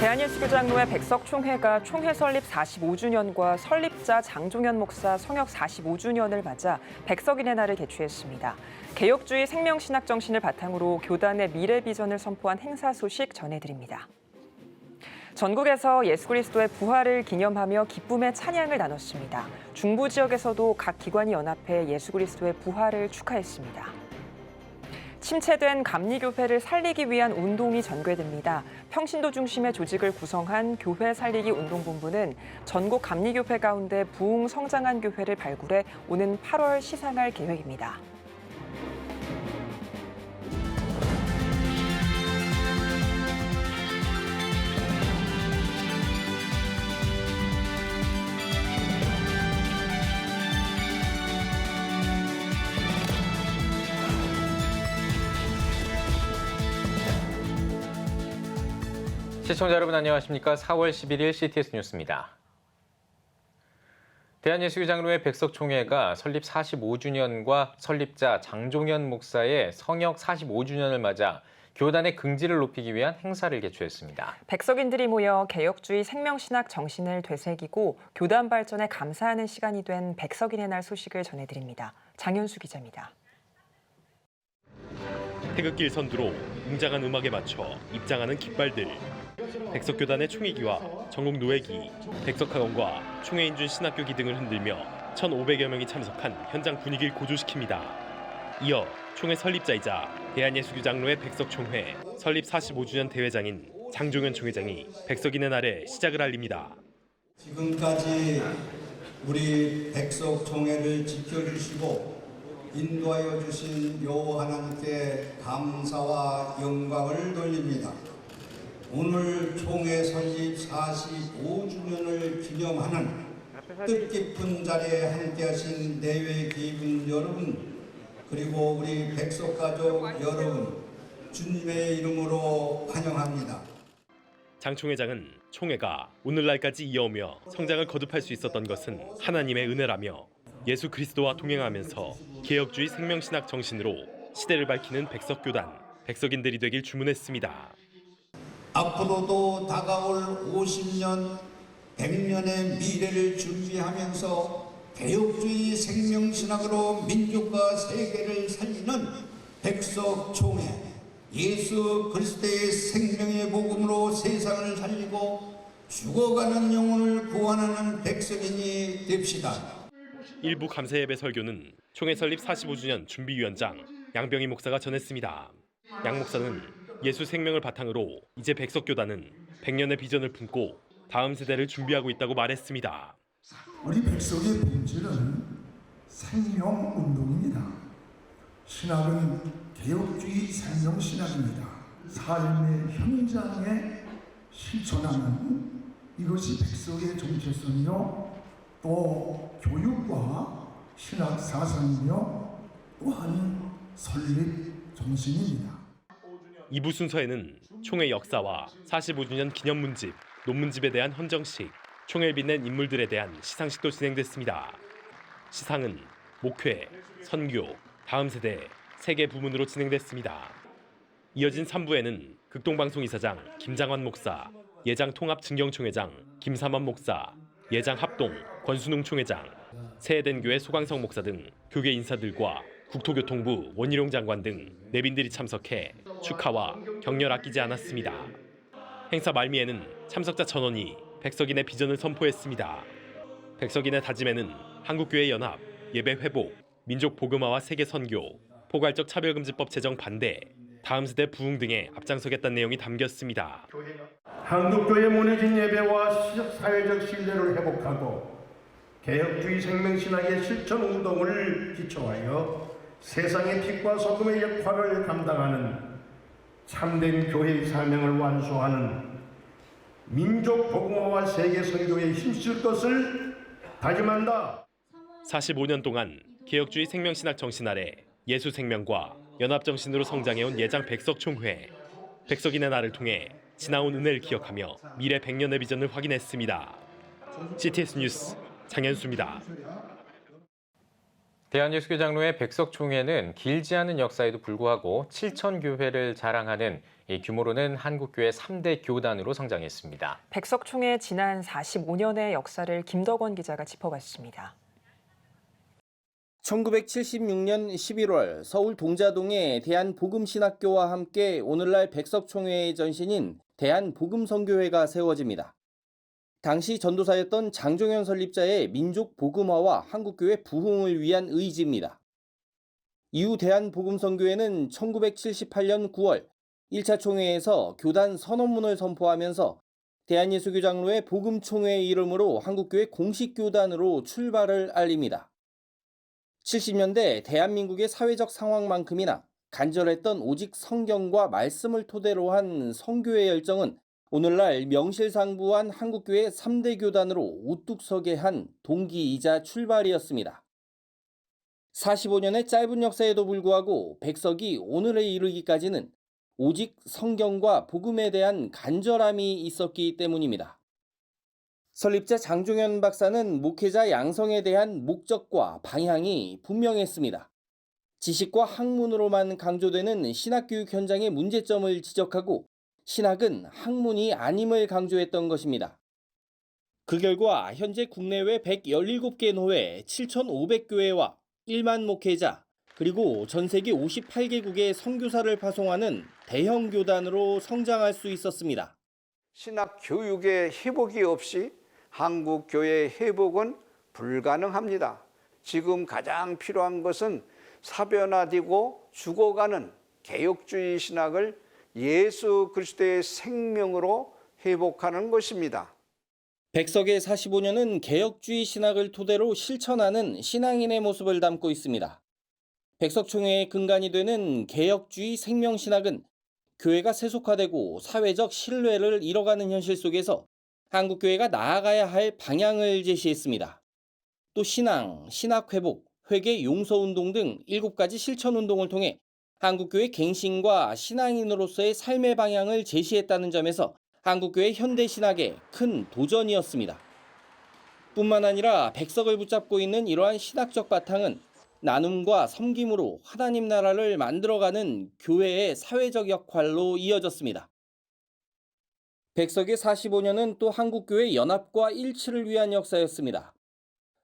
대한예수교장로회 백석총회가 총회 설립 45주년과 설립자 장종현 목사 성역 45주년을 맞아 백석인의 날을 개최했습니다. 개혁주의 생명신학 정신을 바탕으로 교단의 미래 비전을 선포한 행사 소식 전해드립니다. 전국에서 예수 그리스도의 부활을 기념하며 기쁨의 찬양을 나눴습니다. 중부 지역에서도 각 기관이 연합해 예수 그리스도의 부활을 축하했습니다. 침체된 감리교회를 살리기 위한 운동이 전개됩니다. 평신도 중심의 조직을 구성한 교회 살리기 운동본부는 전국 감리교회 가운데 부흥 성장한 교회를 발굴해 오는 8월 시상할 계획입니다. 시청자 여러분 안녕하십니까? 4월 11일 CTS 뉴스입니다. 대한예수교장로회 백석총회가 설립 45주년과 설립자 장종현 목사의 성역 45주년을 맞아 교단의 긍지를 높이기 위한 행사를 개최했습니다. 백석인들이 모여 개혁주의 생명신학 정신을 되새기고 교단 발전에 감사하는 시간이 된 백석인의 날 소식을 전해드립니다. 장현수 기자입니다. 태극길 선두로 웅장한 음악에 맞춰 입장하는 깃발들. 백석교단의 총회기와 전국 노회기, 백석학원과 총회인준 신학교기 등을 흔들며 1,500여 명이 참석한 현장 분위기를 고조시킵니다. 이어 총회 설립자이자 대한예수교장로회 백석총회 설립 45주년 대회장인 장종현 총회장이 백석인의 날에 시작을 알립니다. 지금까지 우리 백석총회를 지켜주시고 인도하여 주신 여호와 하나님께 감사와 영광을 돌립니다. 오늘 총회 설립 45주년을 기념하는 뜻깊은 자리에 함께하신 내외 기분 여러분, 그리고 우리 백석가족 여러분, 주님의 이름으로 환영합니다. 장 총회장은 총회가 오늘날까지 이어오며 성장을 거듭할 수 있었던 것은 하나님의 은혜라며 예수 그리스도와 동행하면서 개혁주의 생명신학 정신으로 시대를 밝히는 백석교단, 백석인들이 되길 주문했습니다. 앞으로도 다가올 50년, 100년의 미래를 준비하면서 개혁주의 생명신학으로 민족과 세계를 살리는 백석총회, 예수 그리스도의 생명의 복음으로 세상을 살리고 죽어가는 영혼을 구원하는 백석인이 됩시다. 일부 감사 예배 설교는 총회 설립 45주년 준비위원장 양병희 목사가 전했습니다. 양 목사는 예수 생명을 바탕으로 이제 백석교단은 100년의 비전을 품고 다음 세대를 준비하고 있다고 말했습니다. 우리 백석의 본질은 생명운동입니다. 신학은 개혁주의 생명신학입니다. 삶의 현장에 실천하는 이것이 백석의 정체성이요, 또 교육과 신학 사상이며 또한 설립 정신입니다. 2부 순서에는 총회 역사와 45주년 기념문집, 논문집에 대한 헌정식, 총회를 빛낸 인물들에 대한 시상식도 진행됐습니다. 시상은 목회, 선교, 다음 세대, 세 개 부문으로 진행됐습니다. 이어진 3부에는 극동방송 이사장 김장환 목사, 예장 통합증경총회장 김삼원 목사, 예장 합동 권순웅 총회장, 새해den교회 소광성 목사 등 교계 인사들과 국토교통부 원희룡 장관 등 내빈들이 참석해 축하와 격려를 아끼지 않았습니다. 행사 말미에는 참석자 1,000원이 백석인의 비전을 선포했습니다. 백석인의 다짐에는 한국교회 연합, 예배 회복, 민족 복음화와 세계 선교, 포괄적 차별금지법 제정 반대, 다음 세대 부흥 등에 앞장서겠다는 내용이 담겼습니다. 한국교회 무너진 예배와 사회적 신뢰를 회복하고 개혁주의 생명신학의 실천 운동을 기초하여 세상의 빛과 소금의 역할을 감당하는 참된 교회의 사명을 완수하는 민족 복음화와 세계 선교에 힘쓸 것을 다짐한다. 45년 동안 개혁주의 생명신학 정신 아래 예수 생명과 연합정신으로 성장해온 예장 백석총회. 백석인의 날을 통해 지나온 은혜를 기억하며 미래 100년의 비전을 확인했습니다. CTS 뉴스 장현수입니다. 대한예수교장로회 백석총회는 길지 않은 역사에도 불구하고 7천 교회를 자랑하는 이 규모로는 한국교회 3대 교단으로 성장했습니다. 백석총회 지난 45년의 역사를 김덕원 기자가 짚어봤습니다. 1976년 11월 서울 동자동의 대한복음신학교와 함께 오늘날 백석총회의 전신인 대한복음선교회가 세워집니다. 당시 전도사였던 장종현 설립자의 민족 복음화와 한국교회 부흥을 위한 의지입니다. 이후 대한복음선교회는 1978년 9월 1차 총회에서 교단 선언문을 선포하면서 대한예수교장로회 복음총회의 이름으로 한국교회 공식 교단으로 출발을 알립니다. 70년대 대한민국의 사회적 상황만큼이나 간절했던 오직 성경과 말씀을 토대로 한 선교의 열정은 오늘날 명실상부한 한국교회 3대 교단으로 우뚝 서게 한 동기이자 출발이었습니다. 45년의 짧은 역사에도 불구하고 백석이 오늘에 이르기까지는 오직 성경과 복음에 대한 간절함이 있었기 때문입니다. 설립자 장종현 박사는 목회자 양성에 대한 목적과 방향이 분명했습니다. 지식과 학문으로만 강조되는 신학교육 현장의 문제점을 지적하고 신학은 학문이 아님을 강조했던 것입니다. 그 결과 현재 국내외 117개 노회, 7,500교회와 1만 목회자, 그리고 전 세계 58개국의 선교사를 파송하는 대형 교단으로 성장할 수 있었습니다. 신학 교육의 회복이 없이 한국 교회의 회복은 불가능합니다. 지금 가장 필요한 것은 사변화되고 죽어가는 개혁주의 신학을 예수 그리스도의 생명으로 회복하는 것입니다. 백석의 45년은 개혁주의 신학을 토대로 실천하는 신앙인의 모습을 담고 있습니다. 백석총회의 근간이 되는 개혁주의 생명신학은 교회가 세속화되고 사회적 신뢰를 잃어가는 현실 속에서 한국교회가 나아가야 할 방향을 제시했습니다. 또 신앙, 신학회복, 회개 용서운동 등 7가지 실천운동을 통해 한국교회 갱신과 신앙인으로서의 삶의 방향을 제시했다는 점에서 한국교회 현대신학의 큰 도전이었습니다. 뿐만 아니라 백석을 붙잡고 있는 이러한 신학적 바탕은 나눔과 섬김으로 하나님 나라를 만들어가는 교회의 사회적 역할로 이어졌습니다. 백석의 45년은 또 한국교회 연합과 일치를 위한 역사였습니다.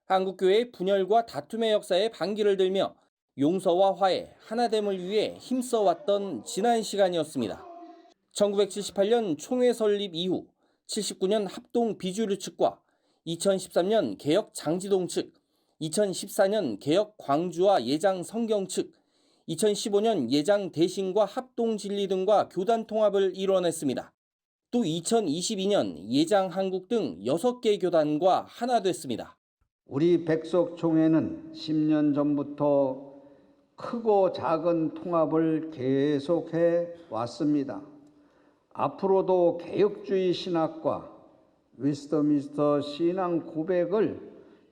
한국교회의 분열과 다툼의 역사에 반기를 들며 용서와 화해, 하나됨을 위해 힘써왔던 지난 시간이었습니다. 1978년 총회 설립 이후 79년 합동 비주류 측과 2013년 개혁 장지동 측, 2014년 개혁 광주와 예장 성경 측, 2015년 예장 대신과 합동 진리 등과 교단 통합을 이뤄냈습니다. 또 2022년 예장 한국 등 6개 교단과 하나 됐습니다. 우리 백석총회는 10년 전부터 크고 작은 통합을 계속해 왔습니다. 앞으로도 개혁주의 신학과 웨스트민스터 신앙 고백을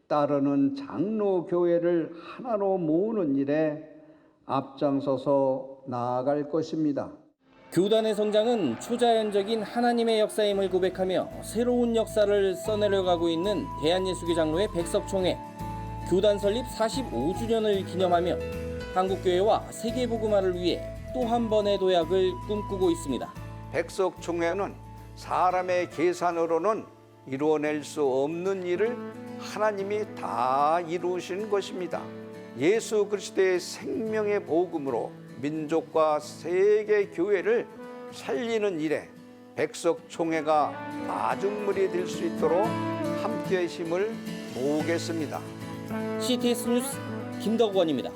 따르는 장로교회를 하나로 모으는 일에 앞장서서 나아갈 것입니다. 교단의 성장은 초자연적인 하나님의 역사임을 고백하며 새로운 역사를 써내려가고 있는 대한예수교장로회 백석총회. 교단 설립 45주년을 기념하며 한국교회와 세계복음화를 위해 또 한 번의 도약을 꿈꾸고 있습니다. 백석총회는 사람의 계산으로는 이루어낼 수 없는 일을 하나님이 다 이루신 것입니다. 예수 그리스도의 생명의 복음으로 민족과 세계 교회를 살리는 일에 백석총회가 마중물이 될 수 있도록 함께 힘을 모으겠습니다. CTS 뉴스 김덕원입니다.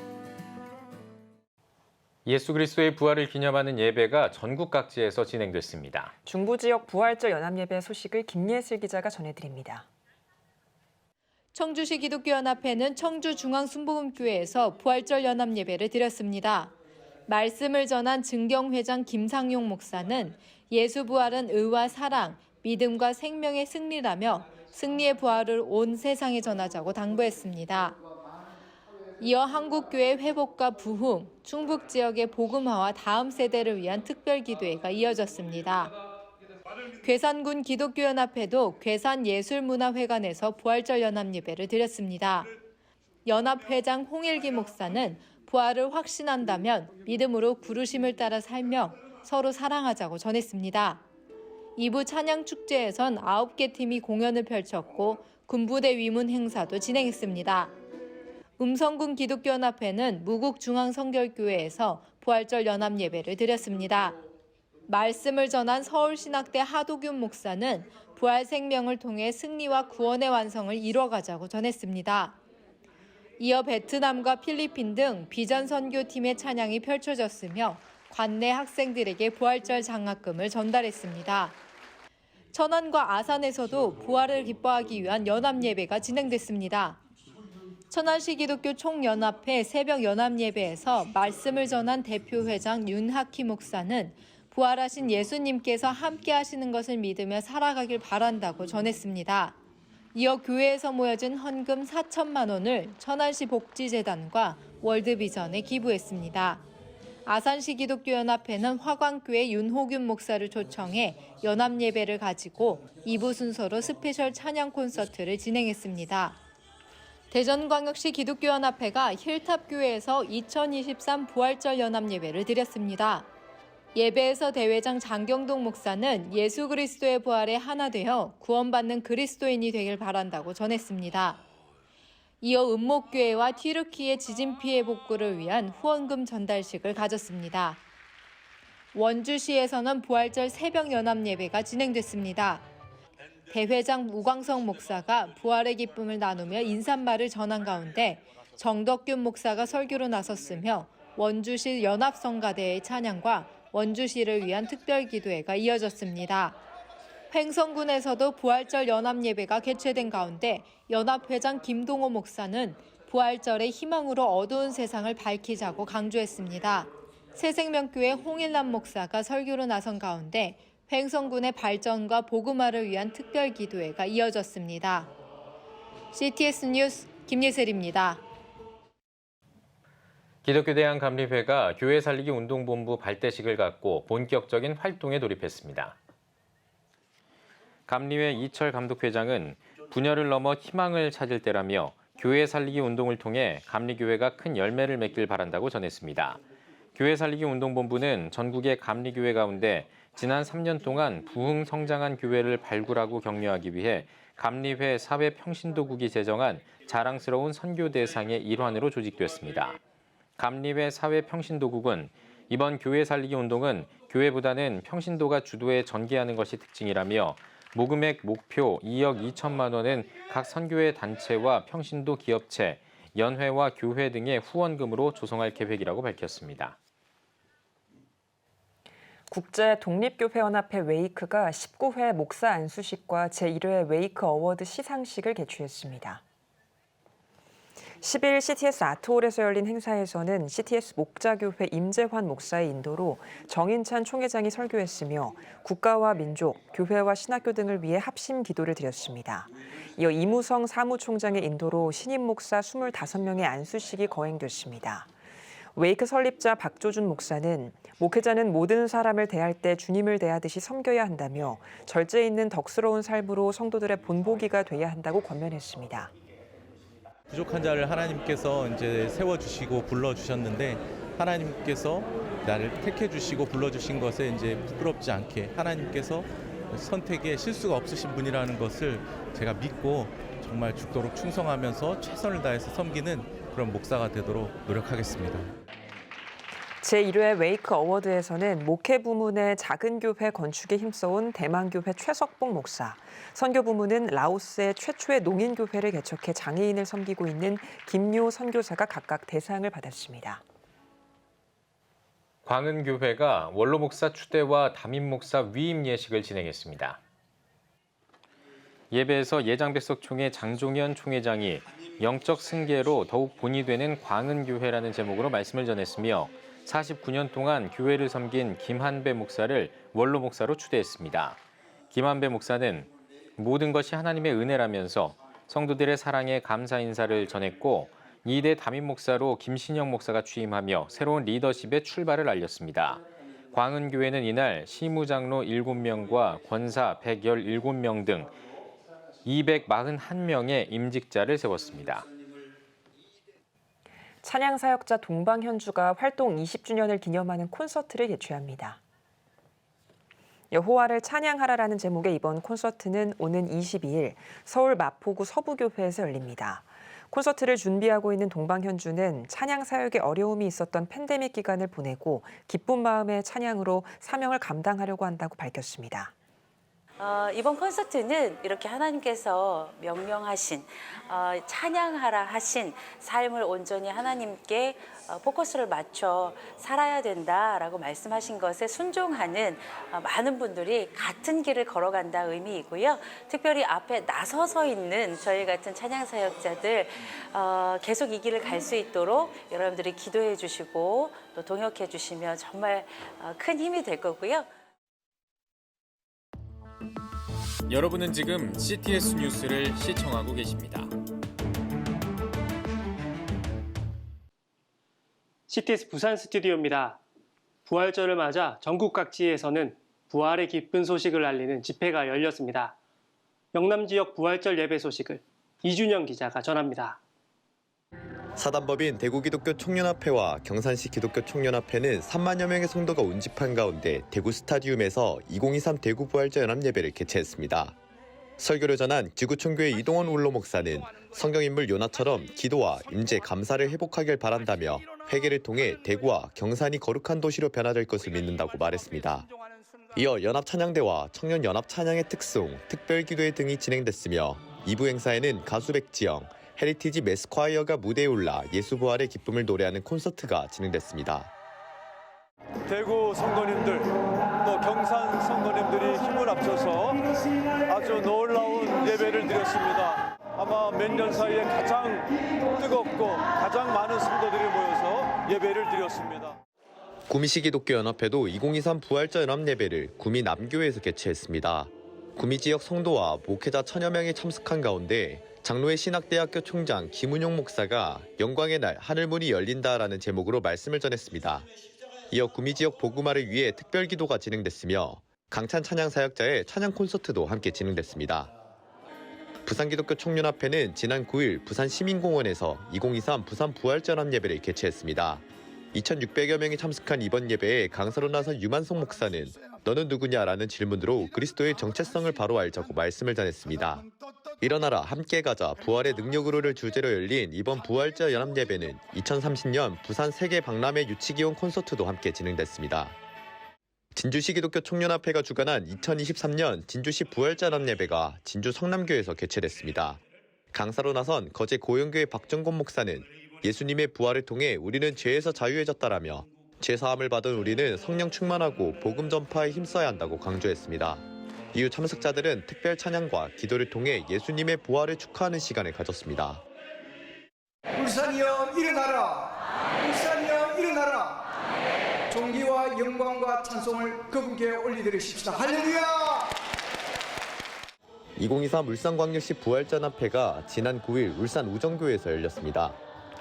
예수 그리스도의 부활을 기념하는 예배가 전국 각지에서 진행됐습니다. 중부 지역 부활절 연합예배 소식을 김예슬 기자가 전해드립니다. 청주시 기독교연합회는 청주중앙순복음교회에서 부활절 연합예배를 드렸습니다. 말씀을 전한 증경회장 김상용 목사는 예수 부활은 의와 사랑, 믿음과 생명의 승리라며 승리의 부활을 온 세상에 전하자고 당부했습니다. 이어 한국교회 회복과 부흥, 충북 지역의 복음화와 다음 세대를 위한 특별기도회가 이어졌습니다. 괴산군 기독교연합회도 괴산예술문화회관에서 부활절 연합예배를 드렸습니다. 연합회장 홍일기 목사는 부활을 확신한다면 믿음으로 부르심을 따라 살며 서로 사랑하자고 전했습니다. 2부 찬양축제에선 9개 팀이 공연을 펼쳤고 군부대 위문 행사도 진행했습니다. 음성군 기독교연합회는 무국중앙성결교회에서 부활절 연합예배를 드렸습니다. 말씀을 전한 서울신학대 하도균 목사는 부활 생명을 통해 승리와 구원의 완성을 이뤄가자고 전했습니다. 이어 베트남과 필리핀 등 비전 선교팀의 찬양이 펼쳐졌으며 관내 학생들에게 부활절 장학금을 전달했습니다. 천안과 아산에서도 부활을 기뻐하기 위한 연합예배가 진행됐습니다. 천안시 기독교 총연합회 새벽 연합예배에서 말씀을 전한 대표회장 윤학희 목사는 부활하신 예수님께서 함께 하시는 것을 믿으며 살아가길 바란다고 전했습니다. 이어 교회에서 모여진 헌금 4천만 원을 천안시 복지재단과 월드비전에 기부했습니다. 아산시 기독교연합회는 화광교회 윤호균 목사를 초청해 연합예배를 가지고 2부 순서로 스페셜 찬양 콘서트를 진행했습니다. 대전광역시 기독교연합회가 힐탑교회에서 2023 부활절 연합예배를 드렸습니다. 예배에서 대회장 장경동 목사는 예수 그리스도의 부활에 하나 되어 구원받는 그리스도인이 되길 바란다고 전했습니다. 이어 은목교회와 튀르키예 지진 피해 복구를 위한 후원금 전달식을 가졌습니다. 원주시에서는 부활절 새벽 연합예배가 진행됐습니다. 대회장 우광성 목사가 부활의 기쁨을 나누며 인사말을 전한 가운데 정덕균 목사가 설교로 나섰으며 원주시 연합성가대의 찬양과 원주시를 위한 특별기도회가 이어졌습니다. 횡성군에서도 부활절 연합예배가 개최된 가운데 연합회장 김동호 목사는 부활절의 희망으로 어두운 세상을 밝히자고 강조했습니다. 새생명교회 홍일남 목사가 설교로 나선 가운데 횡성군의 발전과 복음화를 위한 특별기도회가 이어졌습니다. CTS 뉴스 김예슬입니다. 기독교대학 감리회가 교회 살리기 운동본부 발대식을 갖고 본격적인 활동에 돌입했습니다. 감리회 이철 감독회장은 분열을 넘어 희망을 찾을 때라며 교회 살리기 운동을 통해 감리교회가 큰 열매를 맺길 바란다고 전했습니다. 교회 살리기 운동본부는 전국의 감리교회 가운데 지난 3년 동안 부흥 성장한 교회를 발굴하고 격려하기 위해 감리회 사회평신도국이 제정한 자랑스러운 선교 대상의 일환으로 조직됐습니다. 감리회 사회평신도국은 이번 교회 살리기 운동은 교회보다는 평신도가 주도해 전개하는 것이 특징이라며 모금액 목표 2억 2천만 원은 각 선교회 단체와 평신도 기업체, 연회와 교회 등의 후원금으로 조성할 계획이라고 밝혔습니다. 국제독립교회연합회 웨이크가 19회 목사 안수식과 제1회 웨이크 어워드 시상식을 개최했습니다. 10일 CTS 아트홀에서 열린 행사에서는 CTS 목자교회 임재환 목사의 인도로 정인찬 총회장이 설교했으며 국가와 민족, 교회와 신학교 등을 위해 합심 기도를 드렸습니다. 이어 이무성 사무총장의 인도로 신임 목사 25명의 안수식이 거행됐습니다. 웨이크 설립자 박조준 목사는 목회자는 모든 사람을 대할 때 주님을 대하듯이 섬겨야 한다며 절제 있는 덕스러운 삶으로 성도들의 본보기가 돼야 한다고 권면했습니다. 부족한 자를 하나님께서 이제 세워주시고 불러주셨는데 하나님께서 나를 택해주시고 불러주신 것에 이제 부끄럽지 않게 하나님께서 선택에 실수가 없으신 분이라는 것을 제가 믿고 정말 죽도록 충성하면서 최선을 다해서 섬기는 그런 목사가 되도록 노력하겠습니다. 제1회 웨이크 어워드에서는 목회 부문의 작은 교회 건축에 힘써온 대만교회 최석봉 목사, 선교 부문은 라오스의 최초의 농인교회를 개척해 장애인을 섬기고 있는 김요 선교사가 각각 대상을 받았습니다. 광은교회가 원로 목사 추대와 담임 목사 위임 예식을 진행했습니다. 예배에서 예장백석총회 장종현 총회장이 영적 승계로 더욱 본이 되는 광은교회라는 제목으로 말씀을 전했으며 49년 동안 교회를 섬긴 김한배 목사를 원로 목사로 추대했습니다. 김한배 목사는 모든 것이 하나님의 은혜라면서 성도들의 사랑에 감사 인사를 전했고 2대 담임 목사로 김신영 목사가 취임하며 새로운 리더십의 출발을 알렸습니다. 광은교회는 이날 시무장로 7명과 권사 117명 등 241명의 임직자를 세웠습니다. 찬양 사역자 동방현주가 활동 20주년을 기념하는 콘서트를 개최합니다. 여호와를 찬양하라라는 제목의 이번 콘서트는 오는 22일 서울 마포구 서부교회에서 열립니다. 콘서트를 준비하고 있는 동방현주는 찬양 사역에 어려움이 있었던 팬데믹 기간을 보내고 기쁜 마음의 찬양으로 사명을 감당하려고 한다고 밝혔습니다. 이번 콘서트는 이렇게 하나님께서 명령하신 찬양하라 하신 삶을 온전히 하나님께 포커스를 맞춰 살아야 된다라고 말씀하신 것에 순종하는 많은 분들이 같은 길을 걸어간다 의미이고요. 특별히 앞에 나서서 있는 저희 같은 찬양 사역자들 계속 이 길을 갈 수 있도록 여러분들이 기도해 주시고 또 동역해 주시면 정말 큰 힘이 될 거고요. 여러분은 지금 CTS 뉴스를 시청하고 계십니다. CTS 부산 스튜디오입니다. 부활절을 맞아 전국 각지에서는 부활의 기쁜 소식을 알리는 집회가 열렸습니다. 영남 지역 부활절 예배 소식을 이준영 기자가 전합니다. 사단법인 대구기독교 청년합회와 경산시 기독교 청년합회는 3만여 명의 성도가 운집한 가운데 대구 스타디움에서 2023 대구 부활절 연합예배를 개최했습니다. 설교를 전한 지구촌교회 이동원 울로 목사는 성경인물 요나처럼 기도와 임재 감사를 회복하길 바란다며 회개를 통해 대구와 경산이 거룩한 도시로 변화될 것을 믿는다고 말했습니다. 이어 연합찬양대와 청년연합찬양의 특송, 특별기도회 등이 진행됐으며 2부 행사에는 가수 백지영, 헤리티지 메스콰이어가 무대에 올라 예수부활의 기쁨을 노래하는 콘서트가 진행됐습니다. 대구 성도님들, 또 경산 성도님들이 힘을 합쳐서 아주 놀라운 예배를 드렸습니다. 아마 몇 년 사이에 가장 뜨겁고 가장 많은 성도들이 모여서 예배를 드렸습니다. 구미시 기독교 연합회도 2023 부활절 연합예배를 구미 남교회에서 개최했습니다. 구미 지역 성도와 목회자 1000여 명이 참석한 가운데 장로회 신학대학교 총장 김은용 목사가 영광의 날 하늘문이 열린다라는 제목으로 말씀을 전했습니다. 이어 구미 지역 복음화를 위해 특별기도가 진행됐으며 강찬 찬양 사역자의 찬양 콘서트도 함께 진행됐습니다. 부산기독교 청년합회는 지난 9일 부산시민공원에서 2023 부산 부활절 연합예배를 개최했습니다. 2,600여 명이 참석한 이번 예배에 강사로 나선 유만성 목사는 너는 누구냐라는 질문으로 그리스도의 정체성을 바로 알자고 말씀을 전했습니다. 일어나라 함께 가자 부활의 능력으로를 주제로 열린 이번 부활절 연합예배는 2030년 부산 세계 박람회 유치기원 콘서트도 함께 진행됐습니다. 진주시 기독교 청년합회가 주관한 2023년 진주시 부활절 연합예배가 진주 성남교에서 개최됐습니다. 강사로 나선 거제 고영교회 박정곤 목사는 예수님의 부활을 통해 우리는 죄에서 자유해졌다라며 죄사함을 받은 우리는 성령 충만하고 복음 전파에 힘써야 한다고 강조했습니다. 이후 참석자들은 특별 찬양과 기도를 통해 예수님의 부활을 축하하는 시간을 가졌습니다. 울산이여 일어나라! 울산이여 일어나라! 존귀와 영광과 찬송을 그분께 올리드리십시다. 할렐루야! 2023 울산광역시 부활전합회가 지난 9일 울산 우정교회에서 열렸습니다.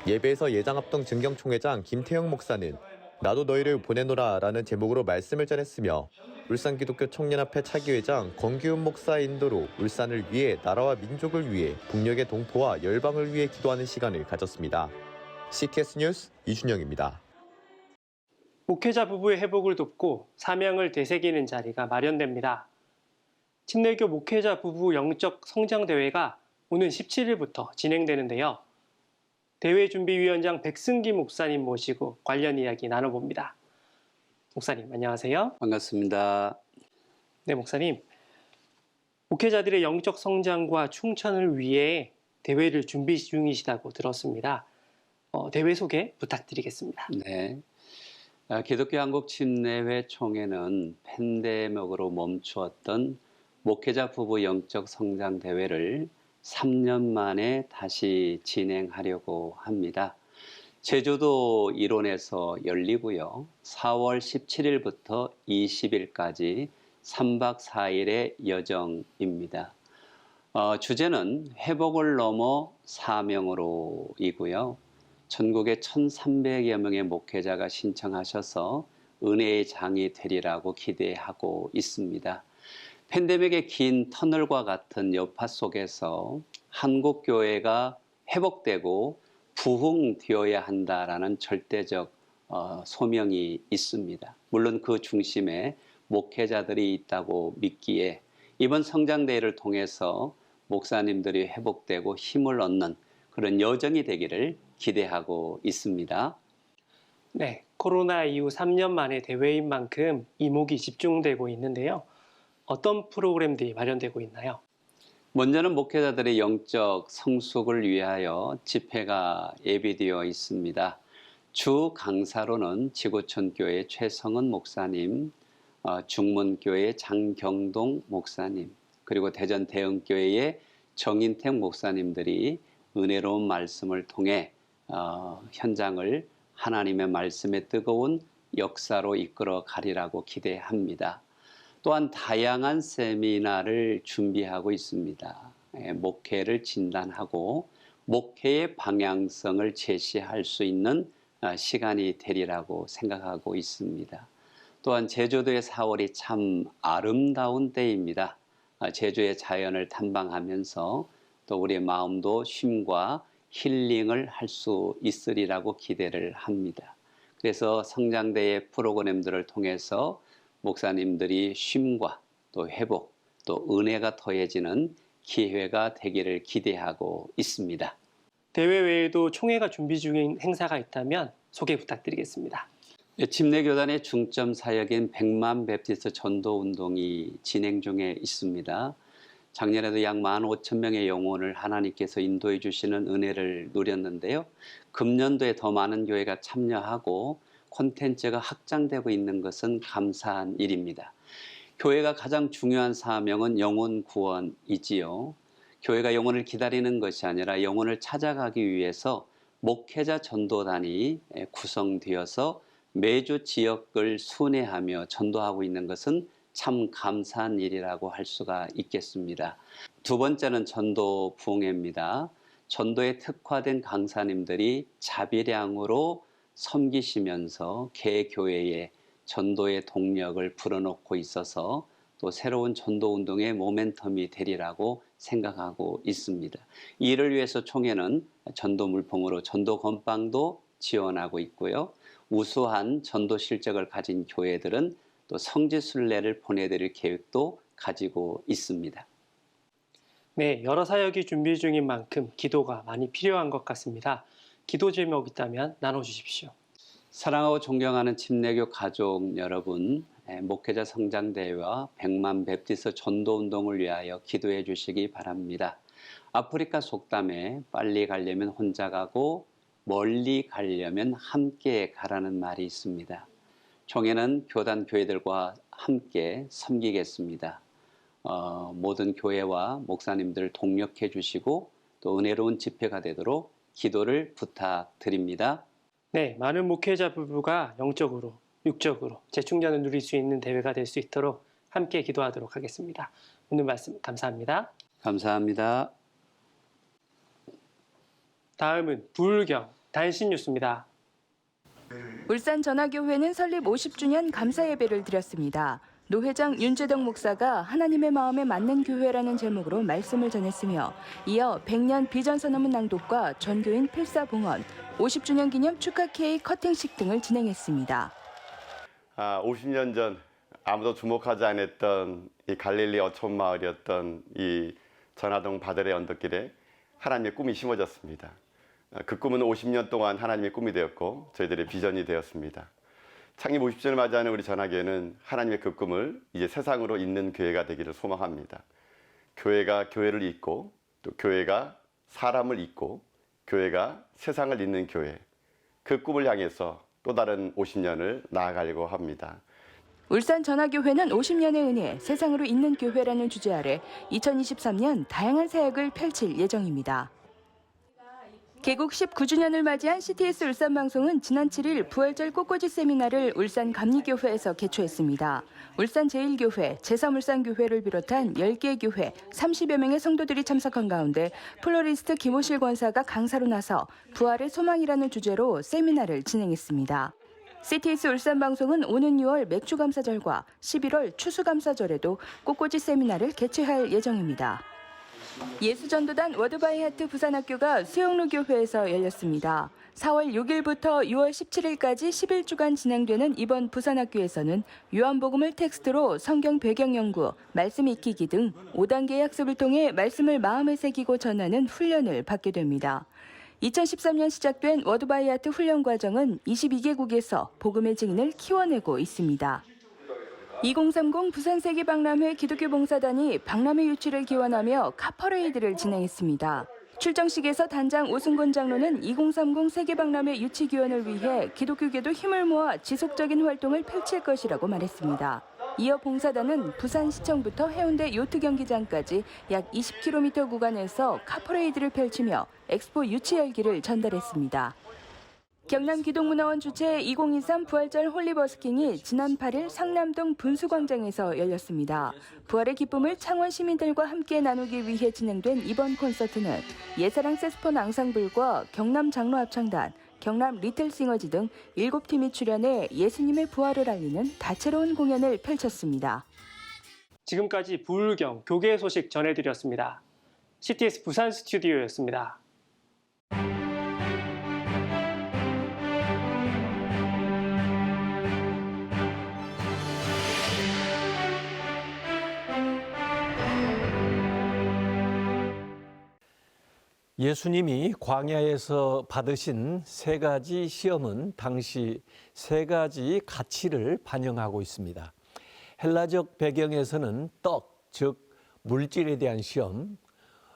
예배에서 예장합동 증경총회장 김태영 목사는 나도 너희를 보내노라 라는 제목으로 말씀을 전했으며 울산기독교 청년합회 차기회장 권기훈 목사의 인도로 울산을 위해 나라와 민족을 위해 북녘의 동포와 열방을 위해 기도하는 시간을 가졌습니다. CTS 뉴스 이준영입니다. 목회자 부부의 회복을 돕고 사명을 되새기는 자리가 마련됩니다. 침례교 목회자 부부 영적 성장대회가 오는 17일부터 진행되는데요. 대회준비위원장 백승기 목사님 모시고 관련 이야기 나눠봅니다. 목사님 안녕하세요. 반갑습니다. 네, 목사님. 목회자들의 영적 성장과 충천을 위해 대회를 준비 중이시다고 들었습니다. 대회 소개 부탁드리겠습니다. 네. 기독교 한국 침례회 총회는 팬데믹으로 멈추었던 목회자 부부 영적 성장 대회를 3년 만에 다시 진행하려고 합니다. 제주도 일원에서 열리고요. 4월 17일부터 20일까지 3박 4일의 여정입니다. 주제는 회복을 넘어 사명으로이고요. 전국에 1,300여 명의 목회자가 신청하셔서 은혜의 장이 되리라고 기대하고 있습니다. 팬데믹의 긴 터널과 같은 여파 속에서 한국 교회가 회복되고 부흥되어야 한다라는 절대적 소명이 있습니다. 물론 그 중심에 목회자들이 있다고 믿기에 이번 성장대회를 통해서 목사님들이 회복되고 힘을 얻는 그런 여정이 되기를 기대하고 있습니다. 네, 코로나 이후 3년 만에 대회인 만큼 이목이 집중되고 있는데요. 어떤 프로그램들이 마련되고 있나요? 먼저는 목회자들의 영적 성숙을 위하여 집회가 예비되어 있습니다. 주 강사로는 지구촌교회 최성은 목사님, 중문교회 장경동 목사님, 그리고 대전 대흥교회의 정인택 목사님들이 은혜로운 말씀을 통해 현장을 하나님의 말씀의 뜨거운 역사로 이끌어 가리라고 기대합니다. 또한 다양한 세미나를 준비하고 있습니다. 목회를 진단하고 목회의 방향성을 제시할 수 있는 시간이 되리라고 생각하고 있습니다. 또한 제주도의 4월이 참 아름다운 때입니다. 제주의 자연을 탐방하면서 또 우리의 마음도 쉼과 힐링을 할 수 있으리라고 기대를 합니다. 그래서 성장대회 프로그램들을 통해서 목사님들이 쉼과 또 회복, 또 은혜가 더해지는 기회가 되기를 기대하고 있습니다. 대회 외에도 총회가 준비 중인 행사가 있다면 소개 부탁드리겠습니다. 침례교단의 중점 사역인 백만 베프티스트 전도운동이 진행 중에 있습니다. 작년에도 약 15,000명의 영혼을 하나님께서 인도해 주시는 은혜를 누렸는데요. 금년도에 더 많은 교회가 참여하고 콘텐츠가 확장되고 있는 것은 감사한 일입니다. 교회가 가장 중요한 사명은 영혼 구원이지요. 교회가 영혼을 기다리는 것이 아니라 영혼을 찾아가기 위해서 목회자 전도단이 구성되어서 매주 지역을 순회하며 전도하고 있는 것은 참 감사한 일이라고 할 수가 있겠습니다. 두 번째는 전도 부흥회입니다. 전도에 특화된 강사님들이 자비량으로 섬기시면서 개교회에 전도의 동력을 불어넣고 있어서 또 새로운 전도운동의 모멘텀이 되리라고 생각하고 있습니다. 이를 위해서 총회는 전도 물품으로 전도 건빵도 지원하고 있고요. 우수한 전도 실적을 가진 교회들은 또 성지순례를 보내드릴 계획도 가지고 있습니다. 네, 여러 사역이 준비 중인 만큼 기도가 많이 필요한 것 같습니다. 기도 제목 있다면 나눠주십시오. 사랑하고 존경하는 침례교 가족 여러분, 목회자 성장대회와 백만 베프티스트 전도운동을 위하여 기도해 주시기 바랍니다. 아프리카 속담에 빨리 가려면 혼자 가고 멀리 가려면 함께 가라는 말이 있습니다. 총회는 교단 교회들과 함께 섬기겠습니다. 모든 교회와 목사님들 동력해 주시고 또 은혜로운 집회가 되도록 기도를 부탁드립니다. 네, 많은 목회자 부부가 영적으로, 육적으로 재충전을 누릴 수 있는 대회가 될 수 있도록 함께 기도하도록 하겠습니다. 오늘 말씀 감사합니다. 감사합니다. 다음은 부울경 단신 뉴스입니다. 울산 전화교회는 설립 50주년 감사 예배를 드렸습니다. 노 회장 윤재덕 목사가 하나님의 마음에 맞는 교회라는 제목으로 말씀을 전했으며 이어 100년 비전 선언문 낭독과 전교인 필사봉헌, 50주년 기념 축하 케이크 커팅식 등을 진행했습니다. 50년 전 아무도 주목하지 않았던 이 갈릴리 어촌 마을이었던 이 전화동 바델의 언덕길에 하나님의 꿈이 심어졌습니다. 그 꿈은 50년 동안 하나님의 꿈이 되었고 저희들의 비전이 되었습니다. 창립 50주년을 맞이하는 우리 전화교회는 하나님의 그 꿈을 이제 세상으로 잇는 교회가 되기를 소망합니다. 교회가 교회를 잇고 또 교회가 사람을 잇고 교회가 세상을 잇는 교회, 그 꿈을 향해서 또 다른 50년을 나아가려고 합니다. 울산 전화교회는 50년의 은혜, 세상으로 잇는 교회라는 주제 아래 2023년 다양한 사역을 펼칠 예정입니다. 개국 19주년을 맞이한 CTS 울산방송은 지난 7일 부활절 꽃꽂이 세미나를 울산 감리교회에서 개최했습니다. 울산 제1교회, 제3울산교회를 비롯한 10개 교회, 30여 명의 성도들이 참석한 가운데 플로리스트 김호실 권사가 강사로 나서 부활의 소망이라는 주제로 세미나를 진행했습니다. CTS 울산방송은 오는 6월 맥주감사절과 11월 추수감사절에도 꽃꽂이 세미나를 개최할 예정입니다. 예수전도단 워드바이하트 부산학교가 수영로 교회에서 열렸습니다. 4월 6일부터 6월 17일까지 11주간 진행되는 이번 부산학교에서는 요한복음을 텍스트로 성경 배경 연구, 말씀 익히기 등 5단계 학습을 통해 말씀을 마음에 새기고 전하는 훈련을 받게 됩니다. 2013년 시작된 워드바이하트 훈련 과정은 22개국에서 복음의 증인을 키워내고 있습니다. 2030 부산세계박람회 기독교봉사단이 박람회 유치를 기원하며 카퍼레이드를 진행했습니다. 출정식에서 단장 오승곤 장로는 2030 세계박람회 유치 기원을 위해 기독교계도 힘을 모아 지속적인 활동을 펼칠 것이라고 말했습니다. 이어 봉사단은 부산시청부터 해운대 요트 경기장까지 약 20km 구간에서 카퍼레이드를 펼치며 엑스포 유치 열기를 전달했습니다. 경남기독문화원 주최 2023 부활절 홀리버스킹이 지난 8일 상남동 분수광장에서 열렸습니다. 부활의 기쁨을 창원 시민들과 함께 나누기 위해 진행된 이번 콘서트는 예사랑 세스폰 앙상블과 경남 장로합창단, 경남 리틀싱어즈 등 7팀이 출연해 예수님의 부활을 알리는 다채로운 공연을 펼쳤습니다. 지금까지 부울경 교계 소식 전해드렸습니다. CTS 부산 스튜디오였습니다. 예수님이 광야에서 받으신 세 가지 시험은 당시 세 가지 가치를 반영하고 있습니다. 헬라적 배경에서는 떡, 즉 물질에 대한 시험,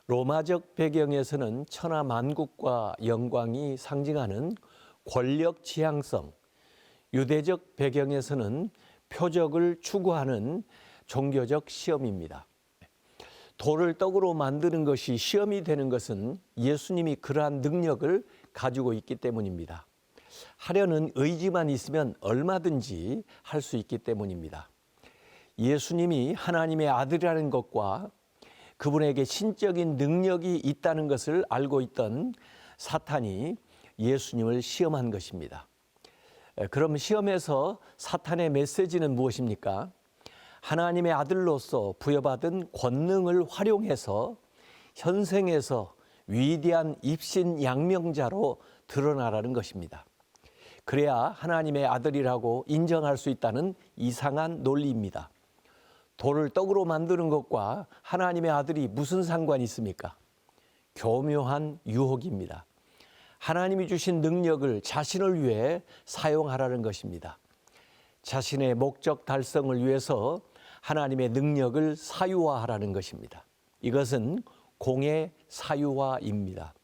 로마적 배경에서는 천하 만국과 영광이 상징하는 권력 지향성, 유대적 배경에서는 표적을 추구하는 종교적 시험입니다. 돌을 떡으로 만드는 것이 시험이 되는 것은 예수님이 그러한 능력을 가지고 있기 때문입니다. 하려는 의지만 있으면 얼마든지 할 수 있기 때문입니다. 예수님이 하나님의 아들이라는 것과 그분에게 신적인 능력이 있다는 것을 알고 있던 사탄이 예수님을 시험한 것입니다. 그럼 시험에서 사탄의 메시지는 무엇입니까? 하나님의 아들로서 부여받은 권능을 활용해서 현생에서 위대한 입신양명자로 드러나라는 것입니다. 그래야 하나님의 아들이라고 인정할 수 있다는 이상한 논리입니다. 돌을 떡으로 만드는 것과 하나님의 아들이 무슨 상관이 있습니까? 교묘한 유혹입니다. 하나님이 주신 능력을 자신을 위해 사용하라는 것입니다. 자신의 목적 달성을 위해서 하나님의 능력을 사유화하라는 것입니다. 이것은 공의 사유화입니다.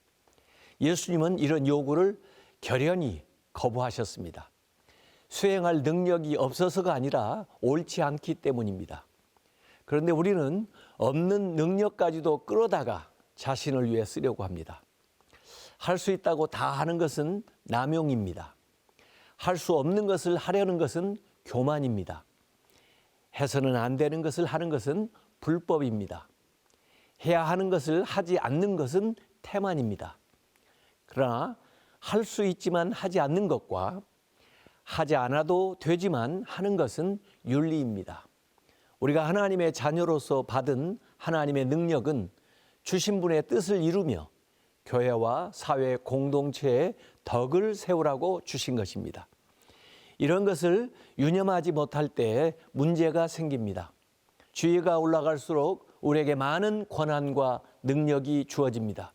예수님은 이런 요구를 결연히 거부하셨습니다. 수행할 능력이 없어서가 아니라 옳지 않기 때문입니다. 그런데 우리는 없는 능력까지도 끌어다가 자신을 위해 쓰려고 합니다. 할 수 있다고 다 하는 것은 남용입니다. 할 수 없는 것을 하려는 것은 교만입니다. 해서는 안 되는 것을 하는 것은 불법입니다. 해야 하는 것을 하지 않는 것은 태만입니다. 그러나 할 수 있지만 하지 않는 것과 하지 않아도 되지만 하는 것은 윤리입니다. 우리가 하나님의 자녀로서 받은 하나님의 능력은 주신 분의 뜻을 이루며 교회와 사회 공동체에 덕을 세우라고 주신 것입니다. 이런 것을 유념하지 못할 때 문제가 생깁니다. 지위가 올라갈수록 우리에게 많은 권한과 능력이 주어집니다.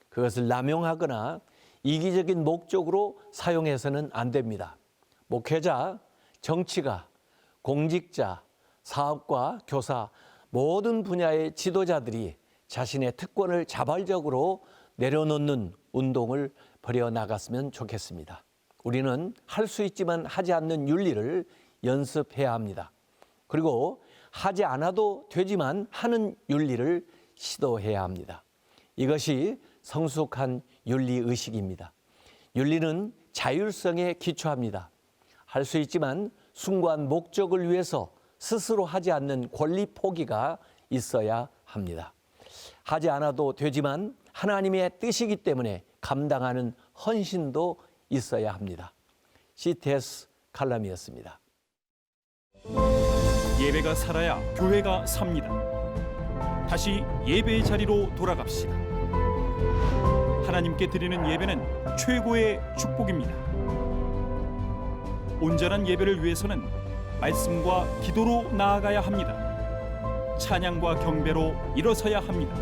그것을 남용하거나 이기적인 목적으로 사용해서는 안 됩니다. 목회자, 정치가, 공직자, 사업가, 교사 모든 분야의 지도자들이 자신의 특권을 자발적으로 내려놓는 운동을 벌여나갔으면 좋겠습니다. 우리는 할 수 있지만 하지 않는 윤리를 연습해야 합니다. 그리고 하지 않아도 되지만 하는 윤리를 시도해야 합니다. 이것이 성숙한 윤리의식입니다. 윤리는 자율성에 기초합니다. 할 수 있지만 숭고한 목적을 위해서 스스로 하지 않는 권리 포기가 있어야 합니다. 하지 않아도 되지만 하나님의 뜻이기 때문에 감당하는 헌신도 있어야 합니다. CTS 칼럼이었습니다. 예배가 살아야 교회가 삽니다. 다시 예배의 자리로 돌아갑시다. 하나님께 드리는 예배는 최고의 축복입니다. 온전한 예배를 위해서는 말씀과 기도로 나아가야 합니다. 찬양과 경배로 일어서야 합니다.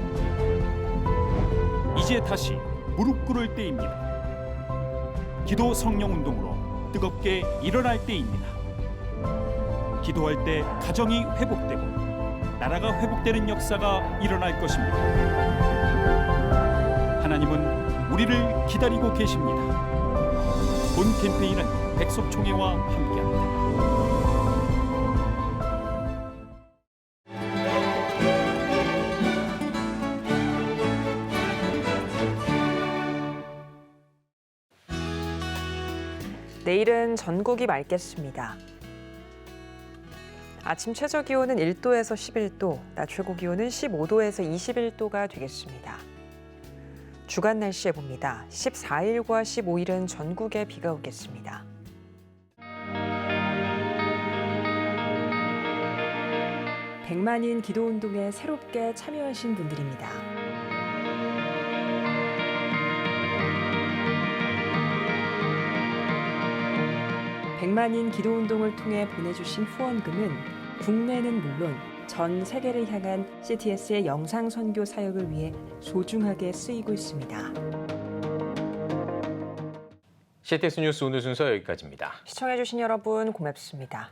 이제 다시 무릎 꿇을 때입니다. 기도 성령 운동으로 뜨겁게 일어날 때입니다. 기도할 때 가정이 회복되고 나라가 회복되는 역사가 일어날 것입니다. 하나님은 우리를 기다리고 계십니다. 본 캠페인은 백석총회와 함께합니다. 내일은 전국이 맑겠습니다. 아침 최저 기온은 1도에서 11도, 낮 최고 기온은 15도에서 21도가 되겠습니다. 주간 날씨에 봅니다. 14일과 15일은 전국에 비가 오겠습니다. 백만인 기도운동에 새롭게 참여하신 분들입니다. 백만인 기도운동을 통해 보내주신 후원금은 국내는 물론 전 세계를 향한 CTS의 영상 선교 사역을 위해 소중하게 쓰이고 있습니다. CTS 뉴스 오늘 순서 여기까지입니다. 시청해주신 여러분 고맙습니다.